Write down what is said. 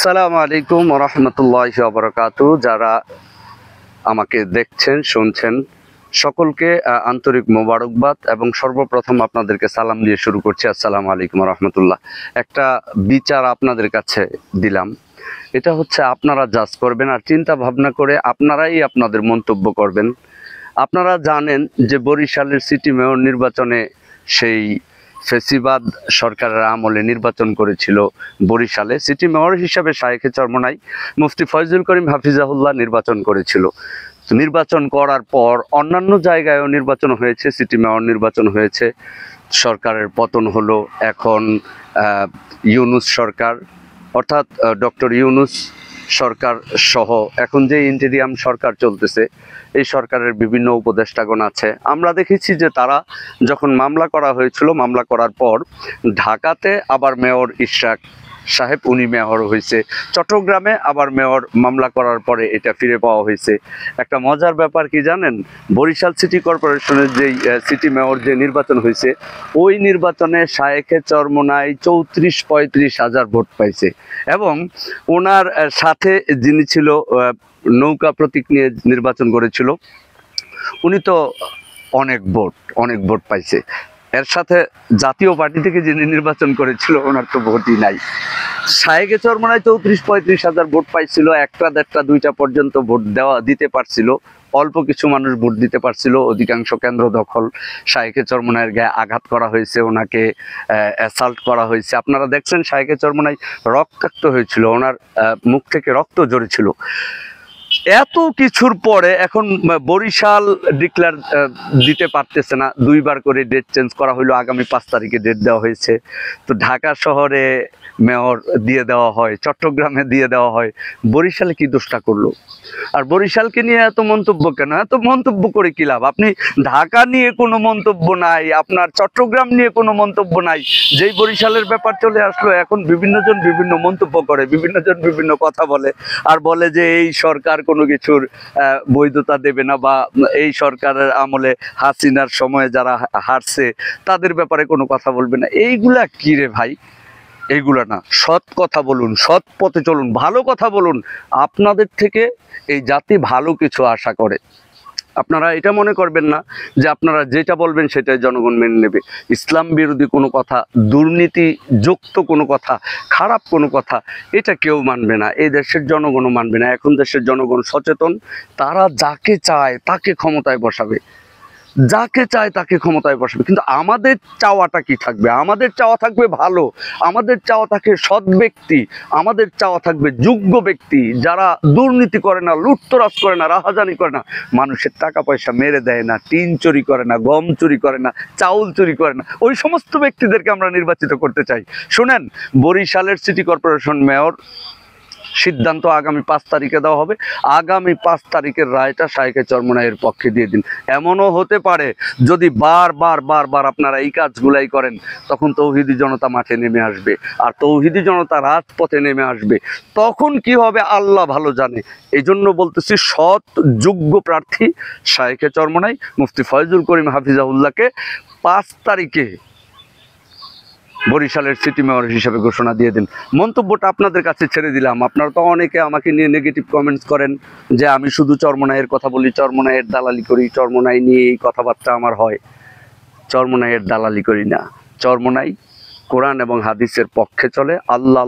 আসসালামু আলাইকুম ওয়া রাহমাতুল্লাহি ওয়া বারাকাতুহু। যারা আমাকে দেখছেন শুনছেন সকলকে আন্তরিক মোবারকবাদ এবং সর্বপ্রথম আপনাদেরকে সালাম দিয়ে শুরু করছি। আসসালামু আলাইকুম ওয়া রাহমাতুল্লাহ। একটা বিচার আপনাদের কাছে দিলাম, এটা হচ্ছে আপনারা জাজ করবেন আর চিন্তা ভাবনা করে আপনারাই আপনাদের মন্তব্য করবেন। আপনারা জানেন যে বরিশালের সিটি মেয়র নির্বাচনে সেই ফেসিবাদ সরকারের আমলে নির্বাচন করেছিল বরিশালে সিটি মেয়র হিসাবে শায়েখে চরমোনাই মুফতি ফয়জুল করিম হাফিজাহুল্লাহ নির্বাচন করেছিল। নির্বাচন করার পর অন্যান্য জায়গায়ও নির্বাচন হয়েছে, সিটি মেয়র নির্বাচন হয়েছে, সরকারের পতন হলো। এখন ইউনূস সরকার অর্থাৎ ডক্টর ইউনূস সরকার সহ এখন যে ইন্টেরিয়াম সরকার চলতেছে, এই সরকারের বিভিন্ন উপদেষ্টাগণ আছে। আমরা দেখেছি যে তারা যখন মামলা করা হয়েছিল, মামলা করার পর ঢাকাতে আবার মেয়র ইশরাক সাহেব উনি মেয়র হয়েছে, চট্টগ্রামে আবার মেয়র মামলা করার পরে এটা ফিরে পাওয়া হয়েছে। একটা মজার ব্যাপার কি জানেন, বরিশাল সিটি কর্পোরেশনের যেই সিটি মেয়র যে নির্বাচন হয়েছে, ওই নির্বাচনে শায়েখে চরমোনাই 34-35 হাজার ভোট পাইছে এবং ওনার সাথে যিনি ছিল নৌকা প্রতীক নিয়ে নির্বাচন করেছিল, উনি তো অনেক ভোট পাইছে। এর সাথে জাতীয় পার্টি থেকে যিনি নির্বাচন করেছিল ওনার তো ভোটই নাই। শায়েখে চরমোনাই 34-35 হাজার ভোট পাইছিল, একটা দেড়টা দুইটা পর্যন্ত ভোট দিতে পারছিল, অল্প কিছু মানুষ ভোট দিতে পারছিল, অধিকাংশ কেন্দ্র দখল। শায়েখে চরমোনাইয়ের গায়ে আঘাত করা হয়েছে, ওনাকে অ্যাসাল্ট করা হয়েছে। আপনারা দেখছেন শায়েখে চরমোনাই রক্তাক্ত হয়েছিল, ওনার মুখ থেকে রক্ত ঝরেছিল। এত কিছুর পরে এখন বরিশাল ডিক্লেয়ার দিতে পারতেছে না, দুইবার করে ডেট চেঞ্জ করা হলো, আগামী 5 তারিখে ডেট দেওয়া হয়েছে। তো ঢাকা শহরে মেয়র দিয়ে দেওয়া হয়, চট্টগ্রামে দিয়ে দেওয়া হয়, বরিশালে কি দোষটা করলো? আর বরিশালকে নিয়ে এত মন্তব্য কেন? এত মন্তব্য করে কি লাভ? আপনি ঢাকা নিয়ে কোনো মন্তব্য নাই, আপনার চট্টগ্রাম নিয়ে কোনো মন্তব্য নাই, যেই বরিশালের ব্যাপার চলে আসলো এখন বিভিন্নজন বিভিন্ন মন্তব্য করে, বিভিন্নজন বিভিন্ন কথা বলে, আর বলে যে এই সরকার কোনো কিছুর বৈধতা দেবে না, বা এই সরকারের আমলে হাসিনার সময়ে যারা হারছে তাদের ব্যাপারে কোনো কথা বলবে না। এইগুলা কি রে ভাই? এইগুলা না, সৎ কথা বলুন, সৎ পথে চলুন, ভালো কথা বলুন। আপনাদের থেকে এই জাতি ভালো কিছু আশা করে। আপনারা এটা মনে করবেন না যে আপনারা যেটা বলবেন সেটাই জনগণ মেনে নেবে। ইসলাম বিরোধী কোনো কথা, দুর্নীতিযুক্ত কোনো কথা, খারাপ কোনো কথা, এটা কেউ মানবে না, এই দেশের জনগণও মানবে না। এখন দেশের জনগণ সচেতন, তারা যাকে চায় তাকে ক্ষমতায় বসাবে, যাকে চায় তাকে ক্ষমতায় বসাবে। কিন্তু আমাদের চাওয়াটা কি থাকবে? আমাদের চাওয়া থাকবে ভালো, আমাদের চাওয়া থাকবে সৎ ব্যক্তি, আমাদের চাওয়া থাকবে যোগ্য ব্যক্তি, যারা দুর্নীতি করে না, লুটতরাজ করে না, রাহাজানি করে না, মানুষের টাকা পয়সা মেরে দেয় না, টিন চুরি করে না, গম চুরি করে না, চাউল চুরি করে না, ওই সমস্ত ব্যক্তিদেরকে আমরা নির্বাচিত করতে চাই। শুনেন, বরিশালের সিটি কর্পোরেশন মেয়র সিদ্ধান্ত আগামী 5 তারিখে দেওয়া হবে। আগামী 5 তারিখের রায়টা শায়েখে চরমোনাইয়ের পক্ষে দিয়ে দিন। এমনও হতে পারে যদি বারবার আপনারা এই কাজগুলাই করেন, তখন তৌহিদি জনতা মাঠে নেমে আসবে, আর তৌহিদি জনতা রাজপথে নেমে আসবে। তখন কি হবে আল্লাহ ভালো জানে। এই জন্য বলতেছি, সৎ যোগ্য প্রার্থী শায়েখে চরমোনাই মুফতি ফয়জুল করিম হাফিজাহুল্লাহকে 5 তারিখে বরিশালের সিটি মেয়র হিসেবে ঘোষণা দিয়ে দিন। মন্তব্যটা আপনাদের কাছে ছেড়ে দিলাম। আপনারা তো অনেকে আমাকে নিয়ে নেগেটিভ কমেন্টস করেন যে আমি শুধু চরমোনাইয়ের কথা বলি, চরমোনাইয়ের দালালি করি, চরমোনাই নিয়ে এই কথাবার্তা আমার হয়। চরমোনাইয়ের দালালি করি না, চরমোনাই কোরআন এবং হাদিসের পক্ষে চলে। আল্লাহ